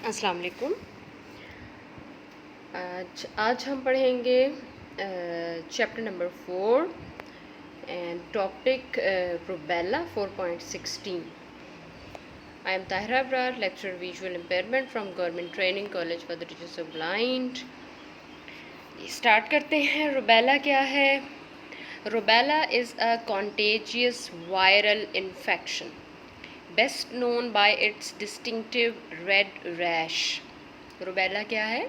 السلام علیکم. آج ہم پڑھیں گے chapter number 4 and topic rubella 4.16. I am Tahira Abrar, lecturer visual impairment from Government Training College for the Teachers of Blind. Start کرتے ہیں. روبیلا کیا ہے؟ Rubella is a contagious viral infection best known by its distinctive red rash. Rubella کیا ہے؟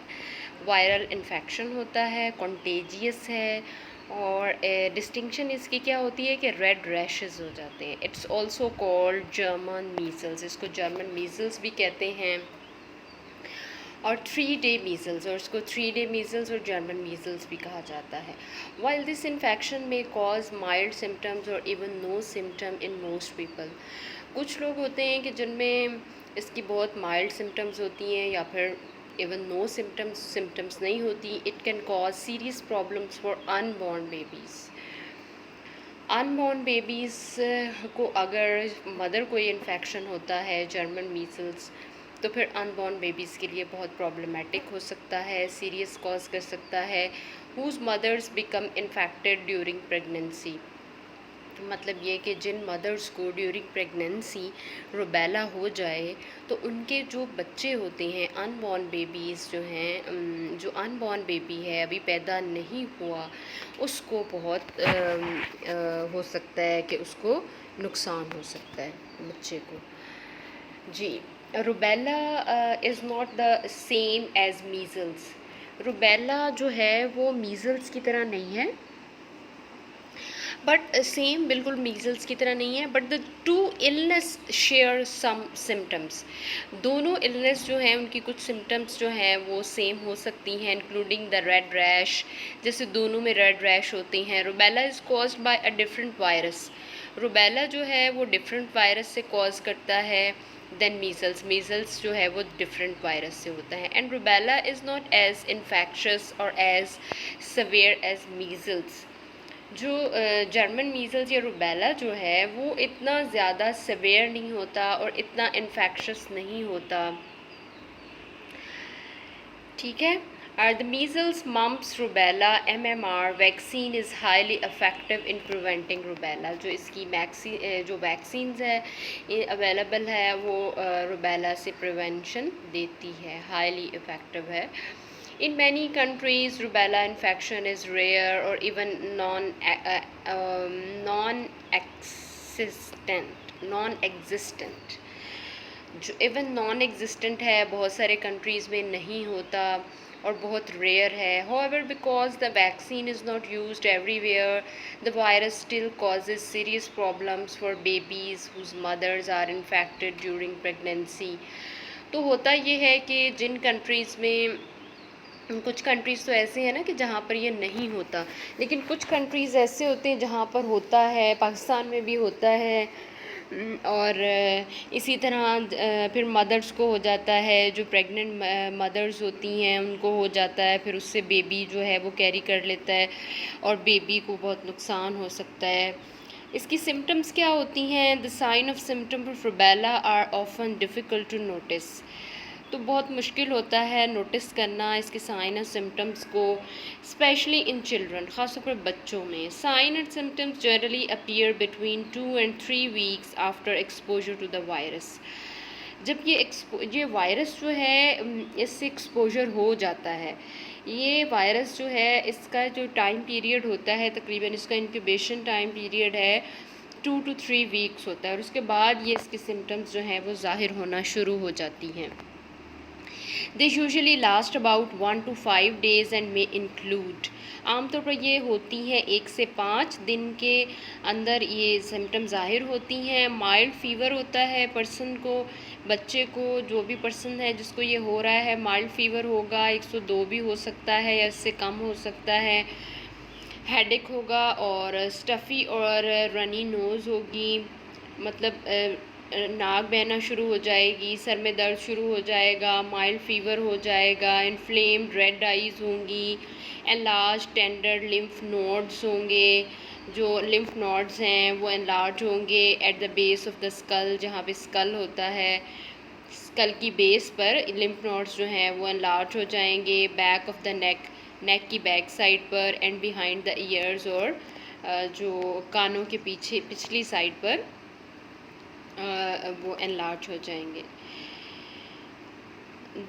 Viral infection ہوتا ہے، contagious ہے، اور ڈسٹنکشن اس کی کیا ہوتی ہے کہ ریڈ ریشز ہو جاتے ہیں. It's also called German measles, اس کو جرمن میزلس بھی کہتے ہیں، اور 3-day میزلس، اور اس کو 3-day میزلس اور جرمن میزلس بھی کہا جاتا ہے. while this infection may cause mild symptoms or even no symptom in most people. کچھ لوگ ہوتے ہیں کہ جن میں اس کی بہت مائلڈ سمٹمز ہوتی ہیں یا پھر ایون نو سمٹمس نہیں ہوتی. It can cause serious problems for in born babies. In born babies کو اگر مدر کو یہ انفیکشن ہوتا ہے جرمن میزلس، تو پھر ان بورن بیبیز کے لیے بہت پرابلمیٹک ہو سکتا ہے، سیریس کاز کر سکتا ہے. ہوز مدرس بیکم انفیکٹڈ ڈیورنگ پریگننسی. مطلب یہ کہ جن مدرس کو ڈیورنگ پریگننسی روبیلا ہو جائے تو ان کے جو بچے ہوتے ہیں ان بورن بیبیز جو ہیں، جو ان بورن بیبی ہے ابھی پیدا نہیں ہوا، اس کو بہت ہو سکتا ہے کہ اس کو نقصان ہو سکتا ہے بچے کو. جی، rubella is not the same as measles. Rubella جو ہے وہ میزلس کی طرح نہیں ہے، بٹ سیم بالکل میزلس کی طرح نہیں ہے، but the two illness share some symptoms. دونوں النس جو ہیں ان کی کچھ سمٹمس جو ہیں وہ سیم ہو سکتی ہیں، انکلوڈنگ دا ریڈ ریش. جیسے دونوں میں ریڈ ریش ہوتے ہیں. Rubella is caused by a different virus. Rubella جو ہے وہ ڈفرنٹ وائرس سے کاز کرتا ہے دین میزلس. میزلس جو ہے وہ ڈفرنٹ وائرس سے ہوتا ہے. And rubella is not as infectious اور ایز سویئر ایز میزلس. جو جرمن میزلس یا روبیلا جو ہے وہ اتنا زیادہ سویئر نہیں ہوتا اور اتنا انفیکشس نہیں ہوتا. ٹھیک ہے. The measles, mumps, rubella, MMR vaccine is highly effective in preventing rubella. جو اس کی جو ویکسینز ہے اویلیبل ہے وہ روبیلا سے پریونشن دیتی ہے، ہائیلی افیکٹو ہے. In many countries, rubella infection is rare or even non-existent. جو ایون نان ایگزسٹنٹ ہے، بہت سارے کنٹریز میں نہیں ہوتا اور بہت ریئر ہے. however because the vaccine is not used everywhere, the virus still causes serious problems for babies whose mothers are infected during pregnancy. تو ہوتا یہ ہے کہ جن کنٹریز میں، کچھ کنٹریز تو ایسے ہیں نا کہ جہاں پر یہ نہیں ہوتا، لیکن کچھ کنٹریز ایسے ہوتے ہیں جہاں پر ہوتا ہے. پاکستان میں بھی ہوتا ہے، اور اسی طرح پھر مدرس کو ہو جاتا ہے، جو پریگننٹ مدرز ہوتی ہیں ان کو ہو جاتا ہے، پھر اس سے بیبی جو ہے وہ کیری کر لیتا ہے اور بیبی کو بہت نقصان ہو سکتا ہے. اس کی سمٹمز کیا ہوتی ہیں؟ the sign of symptom of rubella are often difficult to notice. تو بہت مشکل ہوتا ہے نوٹس کرنا اس کے سائن اور سمٹمس کو، اسپیشلی ان چلڈرن، خاص طور پر بچوں میں. Sign and symptoms generally appear between 2 and 3 weeks after exposure to the virus. جب یہ وائرس جو ہے اس سے ایکسپوجر ہو جاتا ہے، یہ وائرس جو ہے اس کا جو ٹائم پیریڈ ہوتا ہے تقریباً اس کا انکیوبیشن ٹائم پیریڈ ہے 2 to 3 weeks ہوتا ہے، اور اس کے بعد یہ اس کے سمٹمس جو ہیں وہ ظاہر ہونا شروع ہو جاتی ہیں. They usually last about 1 to 5 days and may include. عام طور پر یہ ہوتی ہیں 1 سے 5 دن کے اندر یہ سمٹم ظاہر ہوتی ہیں. مائلڈ فیور ہوتا ہے پرسن کو، بچے کو، جو بھی پرسن ہے جس کو یہ ہو رہا ہے مائلڈ فیور ہوگا، 102 بھی ہو سکتا ہے یا اس سے کم ہو سکتا ہے. ہیڈیک ہوگا اور اسٹفی اور رنی نوز ہوگی، مطلب ناک بہنا شروع ہو جائے گی، سر میں درد شروع ہو جائے گا، مائلڈ فیور ہو جائے گا، انفلیمڈ ریڈ آئیز ہوں گی، انلارج ٹینڈر لمف نوڈز ہوں گے. جو لمف نوڈز ہیں وہ انلارج ہوں گے at the base of the skull, جہاں پہ اسکل ہوتا ہے. اسکل کی بیس پر لمف نوڈس جو ہیں وہ انلارج ہو جائیں گے، بیک آف دا نیک کی back side per and behind the years, اور جو کانوں کے پیچھے پچھلی سائڈ پر وہ انلارج ہو جائیں گے.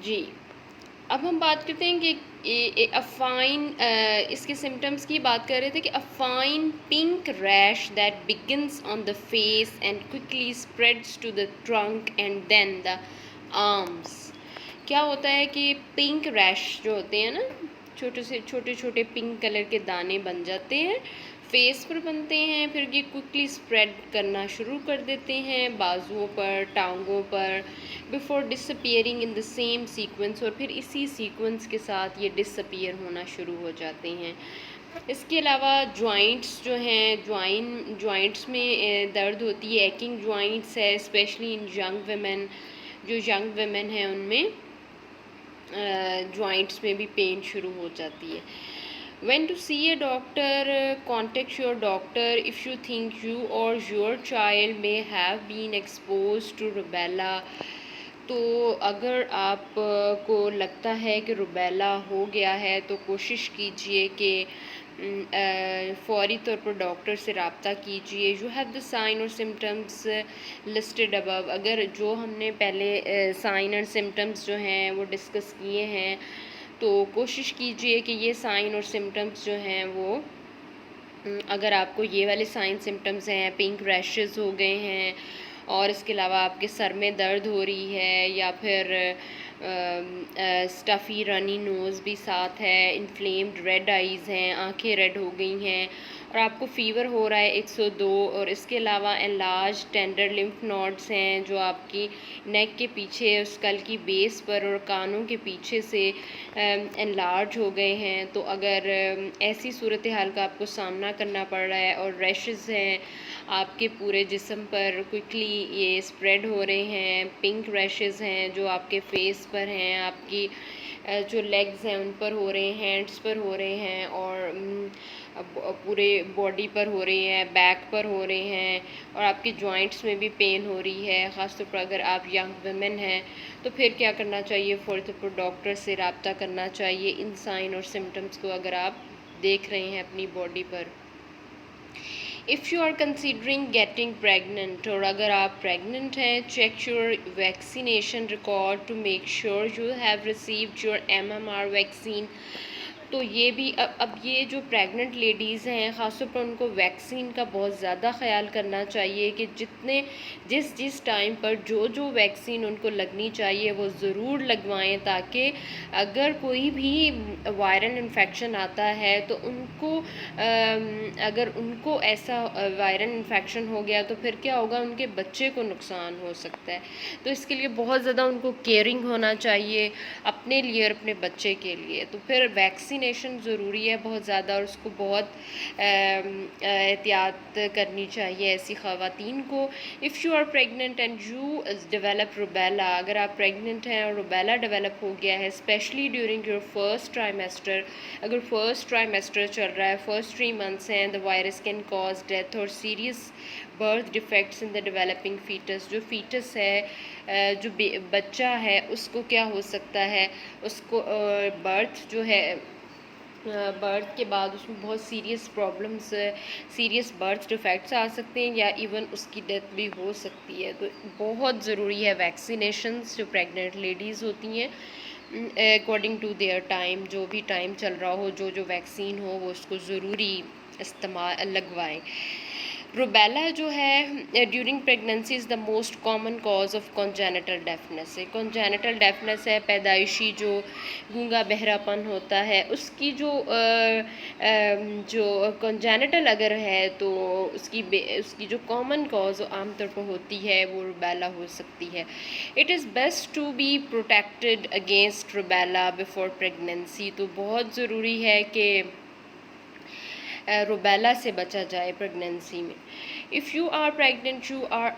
جی اب ہم بات کرتے ہیں کہ افائن اس کے سمٹمز کی بات کر رہے تھے کہ a fine pink rash that begins on the face and quickly spreads to the trunk and then the arms. کیا ہوتا ہے کہ پنک ریش جو ہوتے ہیں نا، چھوٹے چھوٹے پنک کلر کے دانے بن جاتے ہیں، فیس پر بنتے ہیں، پھر یہ کوئکلی اسپریڈ کرنا شروع کر دیتے ہیں بازوؤں پر، ٹانگوں پر، before disappearing in the same sequence, اور پھر اسی سیکوینس کے ساتھ یہ ڈس اپیئر ہونا شروع ہو جاتے ہیں. اس کے علاوہ جوائنٹس جو ہیں، جوائنٹس میں درد ہوتی ہے، ایکنگ جوائنٹس ہے، اسپیشلی ان ینگ ویمن. جو ینگ ویمن ہیں ان میں جوائنٹس میں بھی پین شروع ہو جاتی ہے. When to see a doctor, contact your doctor if you think you or your child may have been exposed to rubella. تو اگر آپ کو لگتا ہے کہ روبیلا ہو گیا ہے تو کوشش کیجئے کہ فوری طور پر ڈاکٹر سے رابطہ کیجئے. یو ہیو دا سائن اور سمٹمس لسٹڈ ابو. اگر جو ہم نے پہلے سائن اور سمٹمس جو ہیں وہ ڈسکس کیے ہیں تو کوشش کیجئے کہ یہ سائن اور سمٹمس جو ہیں وہ، اگر آپ کو یہ والے سائن سمٹمس ہیں، پنک ریشز ہو گئے ہیں، اور اس کے علاوہ آپ کے سر میں درد ہو رہی ہے، یا پھر اسٹفی رنی نوز بھی ساتھ ہے، انفلیمڈ ریڈ آئیز ہیں، آنکھیں ریڈ ہو گئی ہیں، اور آپ کو فیور ہو رہا ہے 102، اور اس کے علاوہ انلارج ٹینڈر لمف نوڈس ہیں جو آپ کی نیک کے پیچھے، اسکل کی بیس پر اور کانوں کے پیچھے سے انلارج ہو گئے ہیں. تو اگر ایسی صورتحال کا آپ کو سامنا کرنا پڑ رہا ہے اور ریشز ہیں آپ کے پورے جسم پر، کوئکلی یہ اسپریڈ ہو رہے ہیں، پنک ریشز ہیں جو آپ کے فیس پر ہیں، آپ کی جو لیگز ہیں ان پر ہو رہے ہیں، ہینڈس پر ہو رہے ہیں، اور پورے باڈی پر ہو رہے ہیں، بیک پر ہو رہے ہیں، اور آپ کے جوائنٹس میں بھی پین ہو رہی ہے، خاص طور پر اگر آپ ینگ ویمن ہیں تو پھر کیا کرنا چاہیے؟ فوری طور پر ڈاکٹر سے رابطہ کرنا چاہیے ان سائن اور سمٹمس کو اگر آپ دیکھ رہے ہیں اپنی باڈی پر. If you are considering getting pregnant, اور اگر آپ پریگننٹ ہیں، check your vaccination record to make sure you have received your MMR vaccine. تو یہ بھی اب یہ جو پریگننٹ لیڈیز ہیں خاص طور پر ان کو ویکسین کا بہت زیادہ خیال کرنا چاہیے کہ جس ٹائم پر جو ویکسین ان کو لگنی چاہیے وہ ضرور لگوائیں، تاکہ اگر کوئی بھی وائرل انفیکشن آتا ہے تو اگر ان کو ایسا وائرل انفیکشن ہو گیا تو پھر کیا ہوگا؟ ان کے بچے کو نقصان ہو سکتا ہے. تو اس کے لیے بہت زیادہ ان کو کیئرنگ ہونا چاہیے اپنے لیے اور اپنے بچے کے لیے. تو پھر ویکسینیشن ضروری ہے بہت زیادہ، اور اس کو بہت احتیاط کرنی چاہیے ایسی خواتین کو. If you are pregnant and you develop rubella, اگر آپ پریگننٹ ہیں اور روبیلا ڈیولپ ہو گیا ہے، اسپیشلی ڈیورنگ یور فرسٹ ٹرائمیسٹر، اگر فرسٹ ٹرائمیسٹر چل رہا ہے، فرسٹ 3 months ہیں، the virus can cause death اور serious birth defects in the developing fetus. جو فیٹس ہے، جو بچہ ہے، اس کو کیا ہو سکتا ہے؟ اس کو برتھ جو ہے، برتھ کے بعد اس میں بہت serious problems, serious birth defects آ سکتے ہیں، یا ایون اس کی ڈیتھ بھی ہو سکتی ہے. تو بہت ضروری ہے ویکسینیشنز جو پریگننٹ لیڈیز ہوتی ہیں اکارڈنگ ٹو دیئر ٹائم، جو بھی ٹائم چل رہا ہو، جو ویکسین ہو وہ اس کو ضروری لگوائیں. روبیلا جو ہے during pregnancy is the most common cause of congenital deafness. Congenital deafness ہے پیدائشی جو گونگا بہرا پن ہوتا ہے، اس کی جو کانجینیٹل اگر ہے تو اس کی جو کامن کاز عام طور پر ہوتی ہے وہ روبیلا ہو سکتی ہے. It is best to be protected against rubella before pregnancy. تو بہت ضروری ہے کہ روبیلا سے بچا جائے پریگننسی میں. If you are pregnant, you are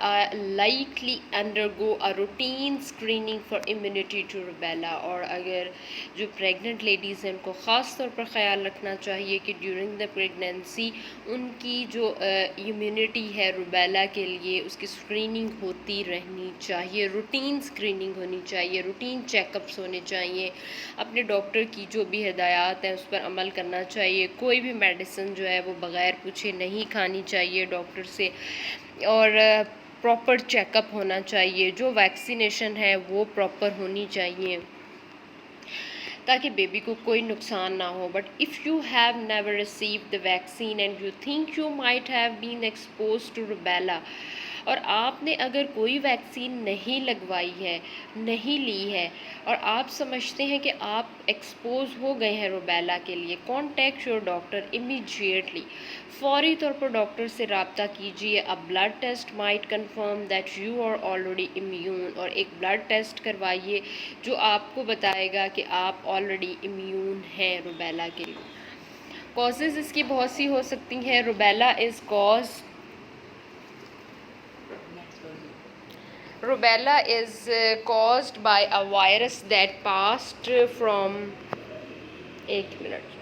likely undergo a routine screening for immunity to rubella. اور اگر جو پریگننٹ لیڈیز ہیں ان کو خاص طور پر خیال رکھنا چاہیے کہ ڈیورنگ دا پریگنینسی ان کی جو امیونٹی ہے روبیلا کے لیے اس کی اسکریننگ ہوتی رہنی چاہیے، روٹین اسکریننگ ہونی چاہیے، روٹین چیک اپس ہونے چاہیے، اپنے ڈاکٹر کی جو بھی ہدایات ہیں اس پر عمل کرنا چاہیے، کوئی بھی میڈیسن جو ہے وہ بغیر پوچھے نہیں کھانی چاہیے ڈاکٹر سے، اور پراپر چیک اپ ہونا چاہیے، جو ویکسینیشن ہے وہ پراپر ہونی چاہیے تاکہ بیبی کو کوئی نقصان نہ ہو. But if you have never received the vaccine and you think you might have been exposed to rubella, اور آپ نے اگر کوئی ویکسین نہیں لگوائی ہے، نہیں لی ہے، اور آپ سمجھتے ہیں کہ آپ ایکسپوز ہو گئے ہیں روبیلا کے لیے، کانٹیکٹ یور ڈاکٹر امیجیٹلی، فوری طور پر ڈاکٹر سے رابطہ کیجیے. A blood test might confirm that you are already immune, اور ایک بلڈ ٹیسٹ کروائیے جو آپ کو بتائے گا کہ آپ آلریڈی امیون ہیں روبیلا کے لیے. کازز اس کی بہت سی ہو سکتی ہیں. Rubella is caused by a virus that passed from ایک منٹ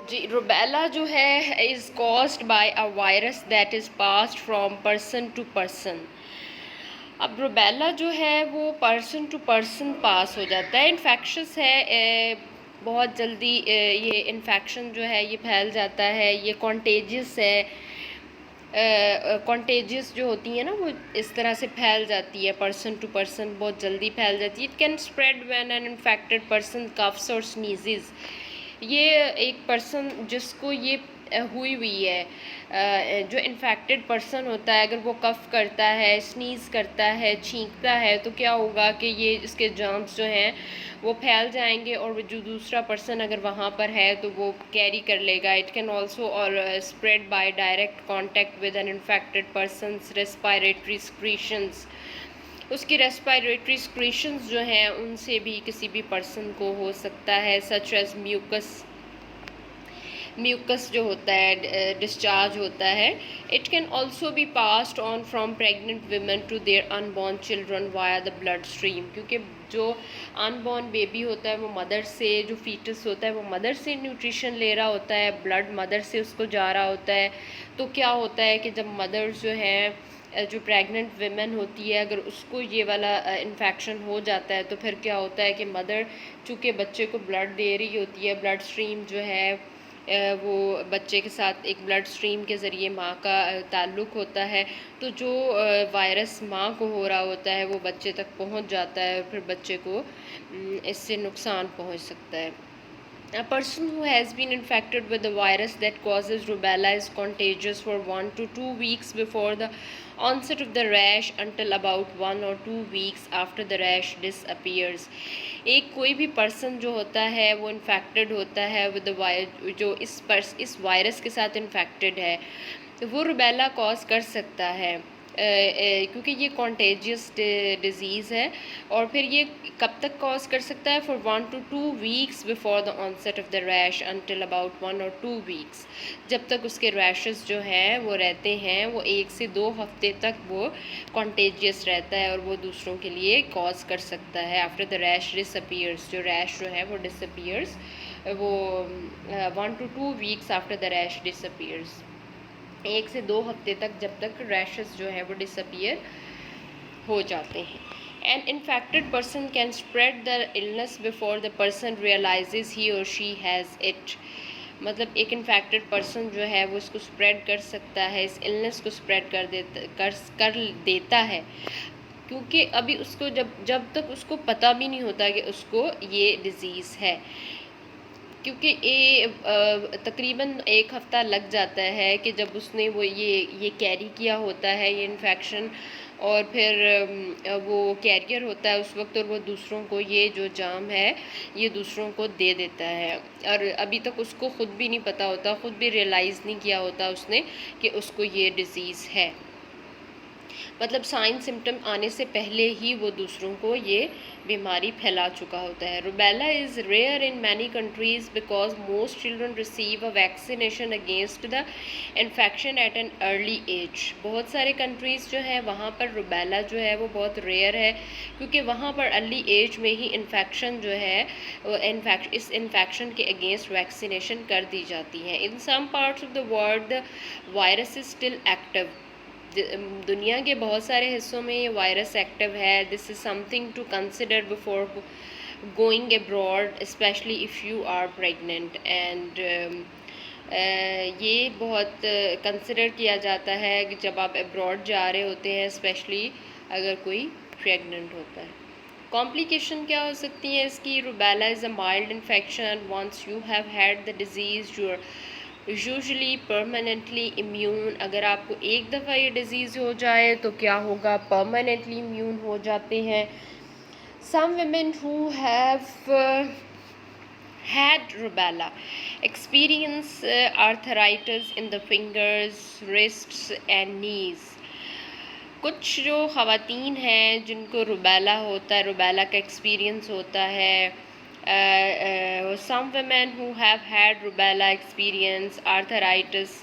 جی روبیلا جو ہے از caused by a virus that is passed from person to person. اب روبیلا جو ہے وہ پرسن ٹو پرسن پاس ہو جاتا ہے، انفیکشس ہے، بہت جلدی یہ انفیکشن جو ہے یہ پھیل جاتا ہے، یہ کانٹیجس ہے، کانٹیجس جو ہوتی ہیں نا وہ اس طرح سے پھیل جاتی ہے، پرسن ٹو پرسن بہت جلدی پھیل جاتی ہے. It can spread when an infected person coughs اور سنیزز. یہ ایک پرسن جس کو یہ ہوئی ہے، جو انفیکٹڈ پرسن ہوتا ہے، اگر وہ کف کرتا ہے، سنیز کرتا ہے، چھینکتا ہے، تو کیا ہوگا کہ یہ اس کے جرمز جو ہیں وہ پھیل جائیں گے، اور جو دوسرا پرسن اگر وہاں پر ہے تو وہ کیری کر لے گا. It can also spread by direct contact with an infected person's respiratory secretions. اس کی ریسپائریٹری سکریشنز جو ہیں ان سے بھی کسی بھی پرسن کو ہو سکتا ہے، سچ ایز میوکس جو ہوتا ہے ڈسچارج ہوتا ہے. It can also be passed on from pregnant women to their unborn children via the bloodstream, کیونکہ جو ان بورن بیبی ہوتا ہے وہ مدر سے، جو فیٹس ہوتا ہے وہ مدر سے نیوٹریشن لے رہا ہوتا ہے، بلڈ مدر سے اس کو جا رہا ہوتا ہے. تو کیا ہوتا ہے کہ جب مدرز جو ہیں، جو پریگننٹ ویمن ہوتی ہے، اگر اس کو یہ والا انفیکشن ہو جاتا ہے تو پھر کیا ہوتا ہے کہ مدر چونکہ بچے کو بلڈ دے رہی ہوتی ہے، بلڈ اسٹریم جو ہے وہ بچے کے ساتھ ایک بلڈ اسٹریم کے ذریعے ماں کا تعلق ہوتا ہے، تو جو وائرس ماں کو ہو رہا ہوتا ہے وہ بچے تک پہنچ جاتا ہے، اور پھر بچے کو اس سے نقصان پہنچ سکتا ہے. A person who has been infected with the virus that causes rubella is contagious for 1 to 2 weeks before the onset of the rash until about 1 or 2 weeks after the rash disappears. ایک کوئی بھی person جو ہوتا ہے وہ infected ہوتا ہے with the جو اس وائرس کے ساتھ انفیکٹڈ ہے، وہ روبیلا کاز کر سکتا ہے، کیونکہ یہ کانٹیجیس ڈیزیز ہے. اور پھر یہ کب تک کاز کر سکتا ہے؟ For 1 to 2 weeks before the onset of the rash until about 1 or 2 weeks. جب تک اس کے ریشز جو ہیں وہ رہتے ہیں، وہ 1 سے 2 ہفتے تک وہ کانٹیجیس رہتا ہے اور وہ دوسروں کے لیے کاز کر سکتا ہے. after the rash disappears، جو ریش جو ہے وہ disappears، وہ 1 to 2 weeks after the rash disappears، 1 سے 2 ہفتے تک جب تک ریشز جو ہے وہ ڈسپیئر ہو جاتے ہیں. An infected person can spread the illness before the person realizes he or she has it. مطلب ایک انفیکٹڈ پرسن جو ہے وہ اس کو اسپریڈ کر سکتا ہے، اس النس کو اسپریڈ کر دیتا ہے، کیونکہ ابھی اس کو جب تک اس کو پتہ بھی نہیں ہوتا کہ اس کو یہ ڈیزیز ہے، کیونکہ تقریباً 1 ہفتہ لگ جاتا ہے کہ جب اس نے وہ یہ کیری کیا ہوتا ہے یہ انفیکشن، اور پھر وہ کیریئر ہوتا ہے اس وقت، اور وہ دوسروں کو یہ جو جام ہے یہ دوسروں کو دے دیتا ہے، اور ابھی تک اس کو خود بھی نہیں پتہ ہوتا، خود بھی ریئلائز نہیں کیا ہوتا اس نے کہ اس کو یہ ڈیزیز ہے. مطلب سائن سمٹم آنے سے پہلے ہی وہ دوسروں کو یہ بیماری پھیلا چکا ہوتا ہے. Rubella is rare in many countries because most children receive a vaccination against the infection at an early age. بہت سارے کنٹریز جو ہیں وہاں پر روبیلا جو ہے وہ بہت ریئر ہے کیونکہ وہاں پر ارلی ایج میں ہی انفیکشن جو ہے اس انفیکشن کے اگینسٹ ویکسینیشن کر دی جاتی ہے. In some parts of the world the virus is still active. دنیا کے بہت سارے حصوں میں یہ وائرس ایکٹیو ہے. This is something to consider before going abroad especially if you are pregnant. And یہ بہت کنسیڈر کیا جاتا ہے کہ جب آپ ابراڈ جا رہے ہوتے ہیں اسپیشلی اگر کوئی پریگننٹ ہوتا ہے. کمپلیکیشن کیا ہو سکتی ہیں اس کی؟ Rubella is a mild infection. Once you have had the disease you are usually permanently immune. اگر آپ کو ایک دفعہ یہ ڈیزیز ہو جائے تو کیا ہوگا؟ پرماننٹلی امیون ہو جاتے ہیں. Some women who have had rubella experience arthritis in the fingers, wrists and knees. کچھ جو خواتین ہیں جن کو روبیلا ہوتا ہے، روبیلا کا ایکسپیرینس ہوتا ہے. Some women who have had rubella experience arthritis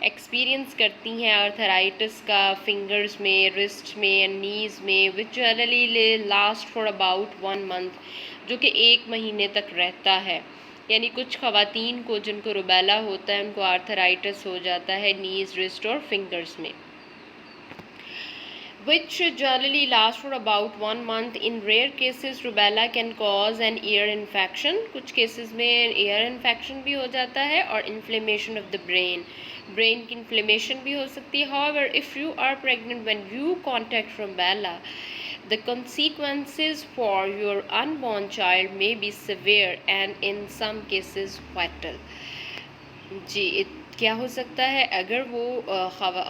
experience کرتی ہیں آرتھرائٹس کا فنگرز میں، رسٹ میں اینڈ نیز میں، which generally last for about 1 month، جو کہ 1 مہینے تک رہتا ہے. یعنی کچھ خواتین کو جن کو روبیلا ہوتا ہے ان کو آرتھرائٹس ہو جاتا ہے نیز، رسٹ اور فنگرز میں. which generally last for about 1 month. In rare cases, rubella can cause an ear infection. کچھ cases میں ear infection بھی ہو جاتا ہے اور inflammation of the brain. brain کی inflammation بھی ہو سکتی ہے. However, if you are pregnant when you contract rubella, the consequences for your unborn child may be severe and in some cases fatal. جی کیا ہو سکتا ہے اگر وہ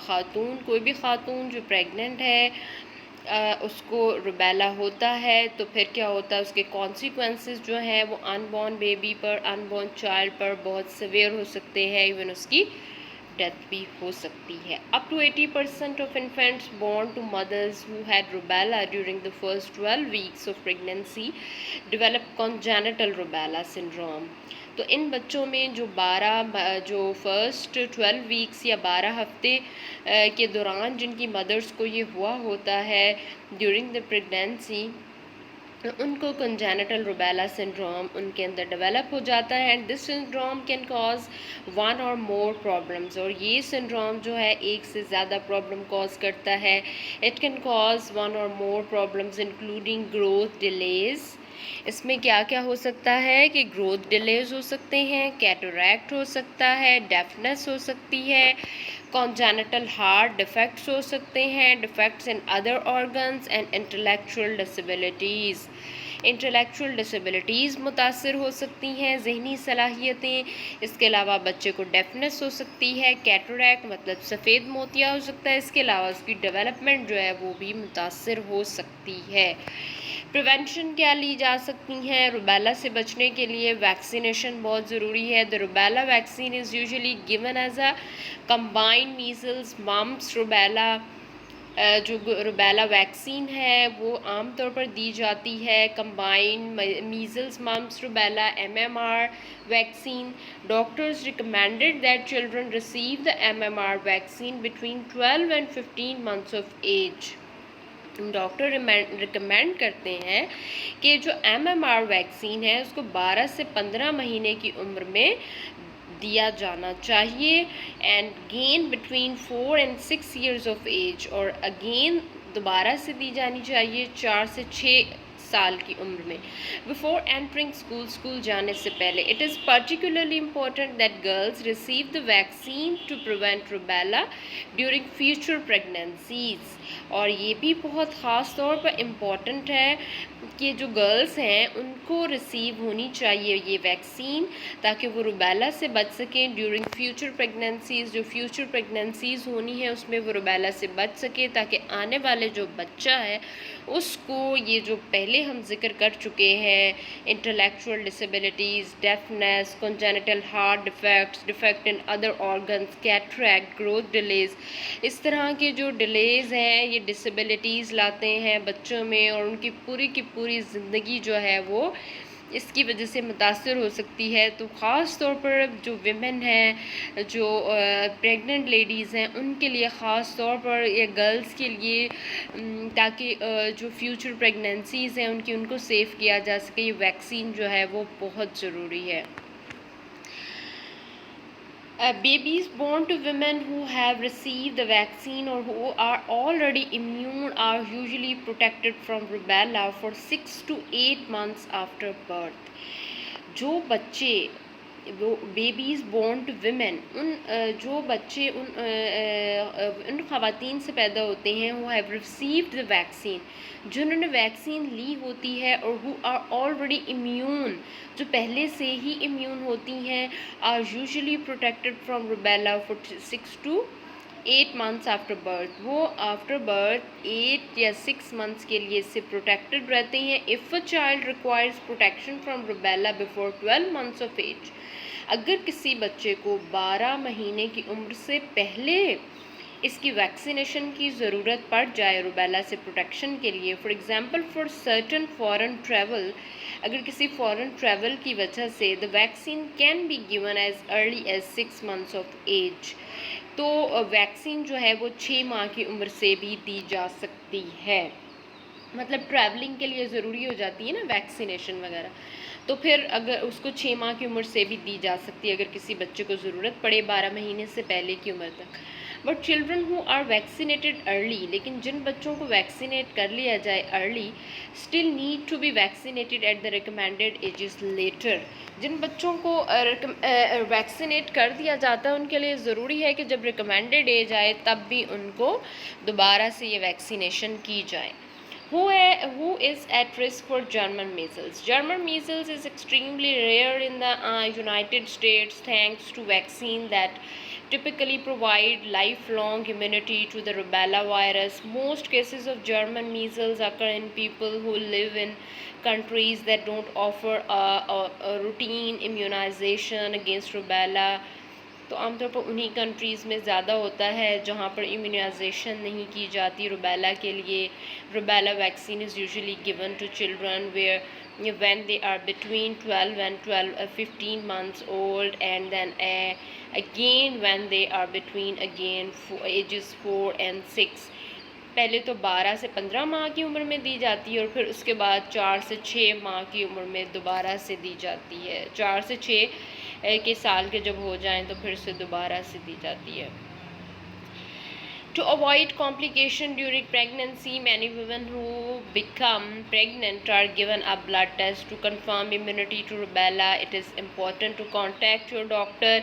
خاتون، کوئی بھی خاتون جو پریگننٹ ہے اس کو روبیلا ہوتا ہے تو پھر کیا ہوتا ہے؟ اس کے کانسیکوینسز جو ہیں وہ ان بورن بیبی پر، ان بورن چائلڈ پر بہت سیویئر ہو سکتے ہیں. ایون اس کی ڈیتھ بھی ہو سکتی ہے. Up to 80% of infants born to mothers who had rubella during the first 12 weeks of pregnancy develop congenital rubella syndrome. تو ان بچوں میں جو فرسٹ 12 ویکس یا 12 ہفتے کے دوران جن کی مدرس کو یہ ہوا ہوتا ہے ڈیورنگ دا پریگنینسی، ان کو کنجینٹل روبیلا سنڈروم ان کے اندر ڈیولپ ہو جاتا ہے. And this syndrome can cause 1 or more problems. اور یہ سنڈروم جو ہے ایک سے زیادہ پرابلم کاز کرتا ہے. It can cause 1 or more problems including growth delays. اس میں کیا کیا ہو سکتا ہے کہ گروتھ ڈیلیز ہو سکتے ہیں، کیٹریکٹ ہو سکتا ہے، ڈیفنس ہو سکتی ہے، congenital heart defects ہو سکتے ہیں، defects in other organs and intellectual disabilities. Intellectual disabilities متاثر ہو سکتی ہیں، ذہنی صلاحیتیں. اس کے علاوہ بچے کو ڈیفنس ہو سکتی ہے، کیٹریکٹ مطلب سفید موتیا ہو سکتا ہے. اس کے علاوہ اس کی ڈیولپمنٹ جو ہے وہ بھی متاثر ہو سکتی ہے. پریونشن کیا لی جا سکتی ہیں روبیلا سے بچنے کے لیے؟ ویکسینیشن بہت ضروری ہے. The rubella vaccine is usually given as a combined measles mumps rubella. جو روبیلا ویکسین ہے وہ عام طور پر دی جاتی ہے combined measles mumps rubella MMR vaccine. Doctors recommended that children receive the MMR vaccine between 12 and 15 months of age. Doctor recommend کرتے ہیں کہ جو MMR ویکسین ہے اس کو 12 سے 15 مہینے کی عمر میں دیا جانا چاہیے. And gain between 4 and 6 years of age. اور اگین دوبارہ سے دی جانی چاہیے 4 سے 6 سال کی عمر میں. بفور اینٹرنگ اسکول جانے سے پہلے. It is particularly important that girls receive the vaccine to prevent rubella during future pregnancies. اور یہ بھی بہت خاص طور پر امپورٹنٹ ہے کہ جو گرلز ہیں ان کو ریسیو ہونی چاہیے یہ ویکسین تاکہ وہ روبیلا سے بچ سکیں ڈیورنگ فیوچر پریگنینسیز. جو فیوچر پریگنینسیز ہونی ہے اس میں وہ روبیلا سے بچ سکے تاکہ آنے والے جو بچہ ہے اس کو یہ جو پہلے ہم ذکر کر چکے ہیں، intellectual disabilities, deafness, congenital heart defects, defect in other organs, cataract, growth delays, اس طرح کے جو ڈیلیز ہیں یہ ڈسیبلٹیز لاتے ہیں بچوں میں، اور ان کی پوری زندگی جو ہے وہ اس کی وجہ سے متاثر ہو سکتی ہے۔ تو خاص طور پر جو ویمن ہیں، جو پریگننٹ لیڈیز ہیں، ان کے لیے خاص طور پر، یا گرلز کے لیے، تاکہ جو فیوچر پریگننسیز ہیں ان کو سیف کیا جا سکے، یہ ویکسین جو ہے وہ بہت ضروری ہے۔ Babies born to women who have received the vaccine or who are already immune are usually protected from rubella for 6 to 8 months after birth. جو بچے بیبیز بورن ٹو ویمن، جو بچے ان خواتین سے پیدا ہوتے ہیں who have received the vaccine، جنہوں نے ویکسین لی ہوتی ہے، اور who are already immune، جو پہلے سے ہی امیون ہوتی ہیں، are usually protected from rubella for 6 to 8 months after birth، وہ آفٹر برتھ 8 یا 6 months کے لیے اس سے پروٹیکٹڈ رہتے ہیں۔ if a child requires protection from rubella before 12 months of age، اگر کسی بچے کو 12 مہینے کی عمر سے پہلے اس کی ویکسینیشن کی ضرورت پڑ جائے روبیلا سے پروٹیکشن کے لیے، for example for certain foreign travel, اگر کسی فورن ٹریول کی وجہ سے the vaccine can be given as early as 6 months of age، تو ویکسین جو ہے وہ 6 ماہ کی عمر سے بھی دی جا سکتی ہے۔ مطلب ٹریولنگ کے لیے ضروری ہو جاتی ہے نا ویکسینیشن وغیرہ، تو پھر اگر اس کو 6 ماہ کی عمر سے بھی دی جا سکتی ہے اگر کسی بچے کو ضرورت پڑے 12 مہینے سے پہلے کی عمر تک۔ But children who are vaccinated early, لیکن جن بچوں کو ویکسینیٹ کر لیا جائے early, still need to be vaccinated at the recommended ages later, جن بچوں کو ویکسینیٹ کر دیا جاتا ہے ان کے لیے ضروری ہے کہ جب ریکمینڈیڈ ایج آئے تب بھی ان کو دوبارہ سے یہ ویکسینیشن کی جائے۔ Who is at risk for German measles? German measles is extremely rare in the United States thanks to vaccine that typically provide lifelong immunity to the rubella virus. Most cases of German measles occur in people who live in countries that don't offer a routine immunization against rubella. تو عام طور پر انہی countries میں زیادہ ہوتا ہے جہاں پر immunisation نہیں کی جاتی روبیلا کے لیے۔ Rubella vaccine is usually given to children when they are between 12 and 15 months old, and then again when they are between ages 4 and 6۔ پہلے تو 12 سے 15 ماہ کی عمر میں دی جاتی ہے، اور پھر اس کے بعد 4 سے 6 ماہ کی عمر میں دوبارہ سے دی جاتی ہے۔ 4 سے 6 کے سال کے جب ہو جائیں تو پھر سے دوبارہ سے دی جاتی ہے۔ To avoid complication during pregnancy, many women who become pregnant are given a blood test to confirm immunity to rubella. It is important to contact your doctor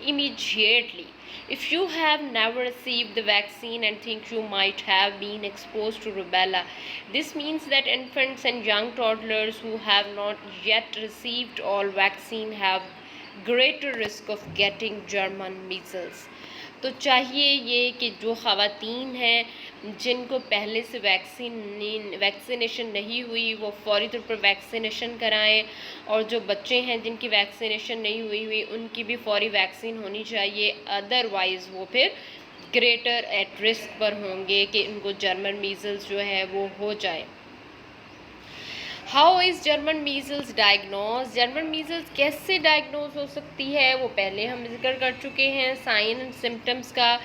immediately. If you have never received the vaccine and think you might have been exposed to rubella, this means that infants and young toddlers who have not yet received all vaccine have greater risk of getting German measles. تو چاہیے یہ کہ جو خواتین ہیں جن کو پہلے سے ویکسینیشن نہیں ہوئی وہ فوری طور پر ویکسینیشن کرائیں، اور جو بچے ہیں جن کی ویکسینیشن نہیں ہوئی ان کی بھی فوری ویکسین ہونی چاہیے، ادروائز وہ پھر گریٹر ایٹ رسک پر ہوں گے کہ ان کو جرمن میزلز جو ہے وہ ہو جائے۔ How is German measles diagnose? German measles کیسے ڈائگنوز ہو سکتی ہے وہ پہلے ہم ذکر کر چکے ہیں سائن اینڈ سمٹمس کا۔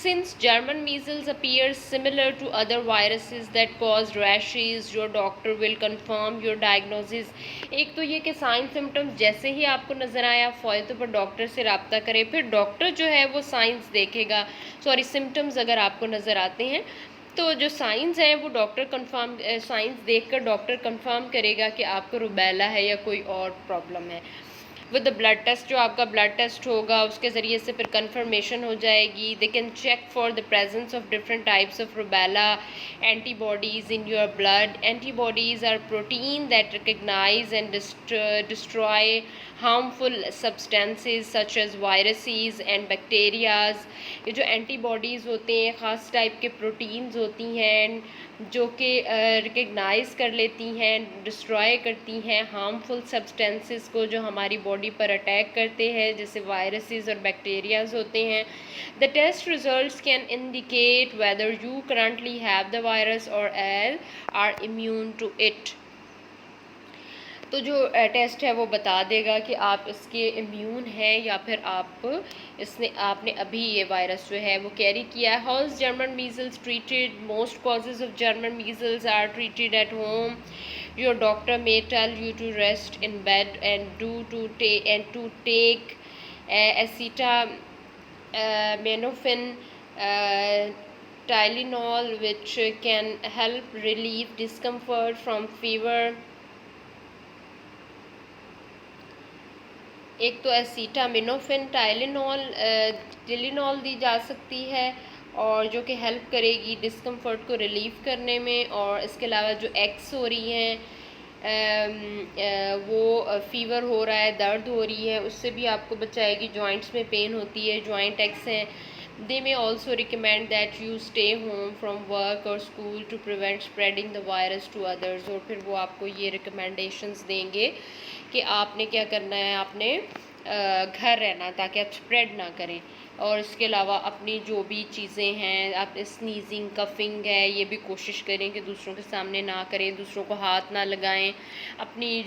Since German measles appear similar to other viruses that cause rashes, your doctor will confirm your diagnosis. ایک تو یہ کہ سائن سمٹمس جیسے ہی آپ کو نظر آیا فوری طور پر ڈاکٹر سے رابطہ کرے، پھر ڈاکٹر جو ہے وہ سائنس دیکھے گا، سمٹمس اگر آپ کو نظر آتے ہیں تو جو سائنس ہیں وہ سائنس دیکھ کر ڈاکٹر کنفرم کرے گا کہ آپ کو روبیلا ہے یا کوئی اور پرابلم ہے۔ ود دا بلڈ ٹیسٹ، جو آپ کا بلڈ ٹیسٹ ہوگا اس کے ذریعے سے پھر کنفرمیشن ہو جائے گی. They can check for the presence of different types of rubella antibodies in your blood. Antibodies are protein that recognize and destroy harmful substances such as viruses and bacterias. یہ جو anti bodies ہوتے ہیں خاص type کے proteins ہوتی ہیں جو کہ ریکگنائز کر لیتی ہیں، ڈسٹرائے کرتی ہیں ہارمفل سبسٹینسز کو جو ہماری باڈی پر اٹیک کرتے ہیں، جیسے وائرسز اور بیکٹیریاز ہوتے ہیں. The test results can indicate whether you currently have the virus or are immune to it. تو جو ٹیسٹ ہے وہ بتا دے گا کہ آپ اس کے امیون ہیں یا پھر آپ نے ابھی یہ وائرس جو ہے وہ کیری کیا ہے. How is German measles treated? Most causes of German measles are treated at home. Your doctor may tell you to rest in bed and to take acetaminophen, Tylenol, which can help relieve discomfort from fever. ایک تو ایسیٹامینوفن ٹائلینول دی جا سکتی ہے اور جو کہ help کرے گی ڈسکمفرٹ کو ریلیف کرنے میں. اور اس کے علاوہ جو ایکس ہو رہی ہیں وہ فیور ہو رہا ہے، درد ہو رہی ہے، اس سے بھی آپ کو بچائے گی. جوائنٹس میں پین ہوتی ہے، جوائنٹ ایکس ہیں. They may also recommend that you stay home from work or school to prevent spreading the virus to others. اور پھر وہ آپ کو یہ ریکمنڈیشنز دیں گے کہ آپ نے کیا کرنا ہے، آپ نے گھر رہنا تاکہ آپ اسپریڈ نہ کریں. اور اس کے علاوہ اپنی جو بھی چیزیں ہیں، آپ اسنیزنگ، کفنگ ہے، یہ بھی کوشش کریں کہ دوسروں کے سامنے نہ کریں، دوسروں کو ہاتھ نہ لگائیں. اپنی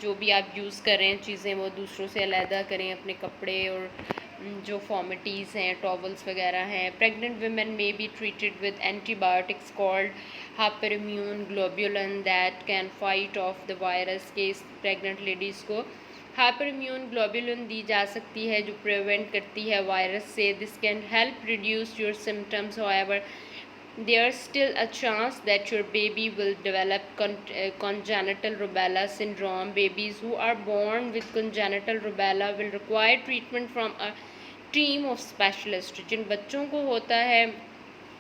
جو بھی آپ یوز کریں چیزیں وہ دوسروں سے علیحدہ کریں، اپنے کپڑے اور جو فارمیٹیز ہیں، ٹاولس وغیرہ ہیں. Pregnant women may be treated with antibiotics called hyperimmune globulin that can fight off the virus. کہ پریگننٹ لیڈیز کو ہائپر امیون گلوبولن دی جا سکتی ہے جو پریونٹ کرتی ہے وائرس سے. This can help reduce your symptoms. However, there's still a chance that your baby will develop congenital rubella syndrome. Babies who are born with congenital rubella will require treatment from a team of specialists. جن بچوں کو ہوتا ہے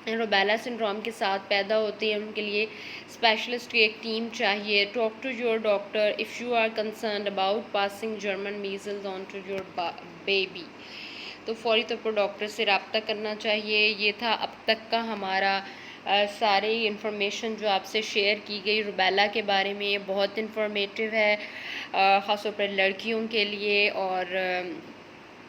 rubella syndrome کے ساتھ پیدا ہوتے ہیں ان کے لیے اسپیشلسٹ کی ایک ٹیم چاہیے. Talk to your doctor if you are concerned about passing German measles on to your baby. تو فوری طور پر ڈاکٹر سے رابطہ کرنا چاہیے. یہ تھا اب تک کا ہمارا ساری انفارمیشن جو آپ سے شیئر کی گئی روبیلا کے بارے میں. یہ بہت انفارمیٹیو ہے خاص طور پر لڑکیوں کے لیے، اور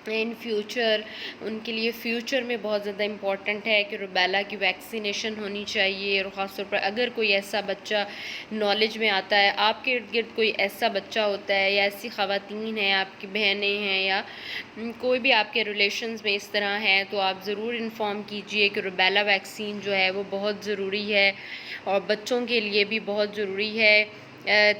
ان فیوچر ان کے لیے فیوچر میں بہت زیادہ امپورٹنٹ ہے کہ روبیلا کی ویکسینیشن ہونی چاہیے. اور خاص طور پر اگر کوئی ایسا بچہ نالج میں آتا ہے، آپ کے ارد گرد کوئی ایسا بچہ ہوتا ہے یا ایسی خواتین ہیں، آپ کی بہنیں ہیں یا کوئی بھی آپ کے ریلیشنز میں اس طرح ہے، تو آپ ضرور انفارم کیجئے کہ روبیلا ویکسین جو ہے وہ بہت ضروری ہے اور بچوں کے لیے بھی بہت ضروری ہے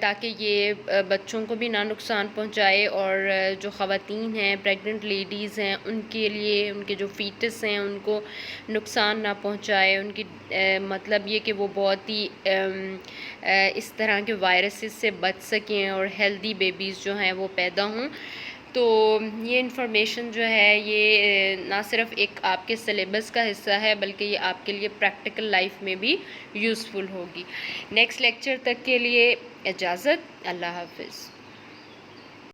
تاکہ یہ بچوں کو بھی نہ نقصان پہنچائے. اور جو خواتین ہیں، پریگننٹ لیڈیز ہیں، ان کے لیے ان کے جو فیٹس ہیں ان کو نقصان نہ پہنچائے. ان کی مطلب یہ کہ وہ بہت ہی اس طرح کے وائرسز سے بچ سکیں اور ہیلدی بیبیز جو ہیں وہ پیدا ہوں. تو یہ انفارمیشن جو ہے یہ نہ صرف ایک آپ کے سلیبس کا حصہ ہے بلکہ یہ آپ کے لیے پریکٹیکل لائف میں بھی یوزفل ہوگی. نیکسٹ لیکچر تک کے لیے اجازت. اللہ حافظ.